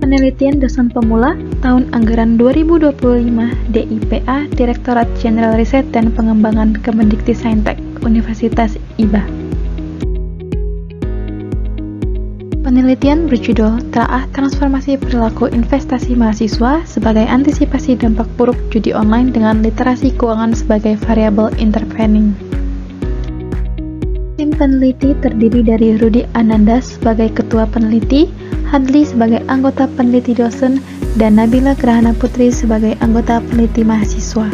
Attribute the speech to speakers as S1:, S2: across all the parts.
S1: Penelitian Dosen Pemula Tahun Anggaran 2025 DIPA Direktorat Jenderal Riset dan Pengembangan Kemendikti-Saintek Universitas IBA. Penelitian berjudul Telaah Transformasi Perilaku Investasi Mahasiswa sebagai Antisipasi Dampak Buruk Judi Online dengan Literasi Keuangan sebagai Variabel Intervening. Tim peneliti terdiri dari Rudi Ananda sebagai Ketua Peneliti, Hadli sebagai anggota peneliti dosen, dan Nabila Grahana Putri sebagai anggota peneliti mahasiswa.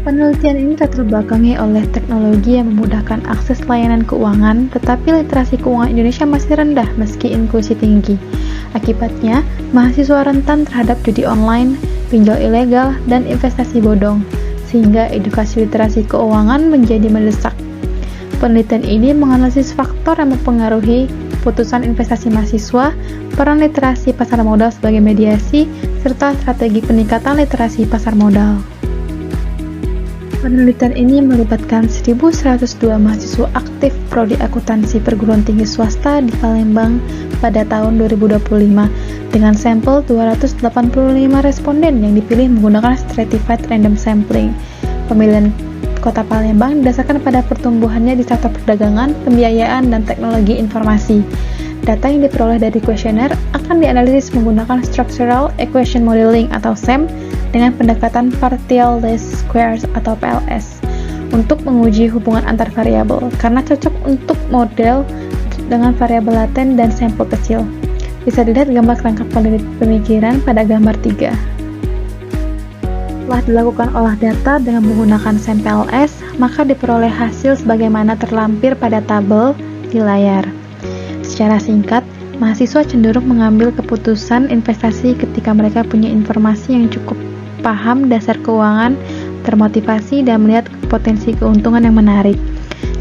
S1: Penelitian ini latar belakangi oleh teknologi yang memudahkan akses layanan keuangan, tetapi literasi keuangan Indonesia masih rendah meski inklusi tinggi. Akibatnya, mahasiswa rentan terhadap judi online, pinjol ilegal, dan investasi bodong, sehingga edukasi literasi keuangan menjadi mendesak. Penelitian ini menganalisis faktor yang mempengaruhi keputusan investasi mahasiswa, peran literasi pasar modal sebagai mediasi, serta strategi peningkatan literasi pasar modal. Penelitian ini melibatkan 1.102 mahasiswa aktif prodi akuntansi perguruan tinggi swasta di Palembang pada tahun 2025 dengan sampel 285 responden yang dipilih menggunakan stratified random sampling. Pemilihan Kota Palembang didasarkan pada pertumbuhannya di sektor perdagangan, pembiayaan, dan teknologi informasi. Data yang diperoleh dari kuesioner akan dianalisis menggunakan Structural Equation Modeling atau SEM dengan pendekatan Partial Least Squares atau PLS untuk menguji hubungan antar variabel karena cocok untuk model dengan variabel laten dan sampel kecil. Bisa dilihat gambar kerangka pemikiran pada gambar 3. Setelah dilakukan olah data dengan menggunakan SEM PLS, maka diperoleh hasil sebagaimana terlampir pada tabel di layar. Secara singkat, mahasiswa cenderung mengambil keputusan investasi ketika mereka punya informasi yang cukup paham dasar keuangan, termotivasi, dan melihat potensi keuntungan yang menarik.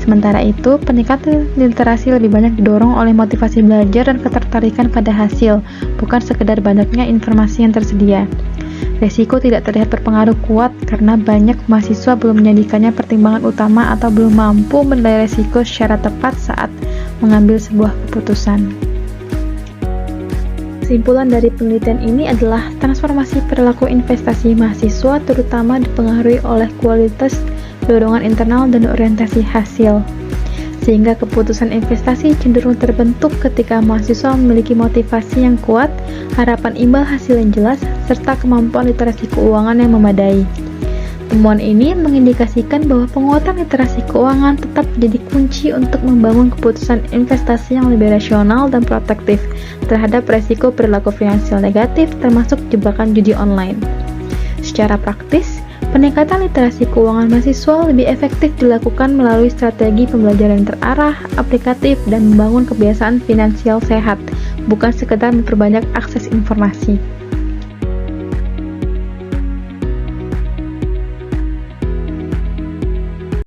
S1: Sementara itu, peningkatan literasi lebih banyak didorong oleh motivasi belajar dan ketertarikan pada hasil, bukan sekedar banyaknya informasi yang tersedia. Resiko tidak terlihat berpengaruh kuat karena banyak mahasiswa belum menjadikannya pertimbangan utama atau belum mampu menilai resiko secara tepat saat mengambil sebuah keputusan. Kesimpulan dari penelitian ini adalah transformasi perilaku investasi mahasiswa terutama dipengaruhi oleh kualitas, dorongan internal, dan orientasi hasil. Sehingga keputusan investasi cenderung terbentuk ketika mahasiswa memiliki motivasi yang kuat, harapan imbal hasil yang jelas, serta kemampuan literasi keuangan yang memadai. Temuan ini mengindikasikan bahwa penguatan literasi keuangan tetap menjadi kunci untuk membangun keputusan investasi yang lebih rasional dan protektif terhadap resiko perilaku finansial negatif termasuk jebakan judi online. Secara praktis, peningkatan literasi keuangan mahasiswa lebih efektif dilakukan melalui strategi pembelajaran terarah, aplikatif, dan membangun kebiasaan finansial sehat, bukan sekedar memperbanyak akses informasi.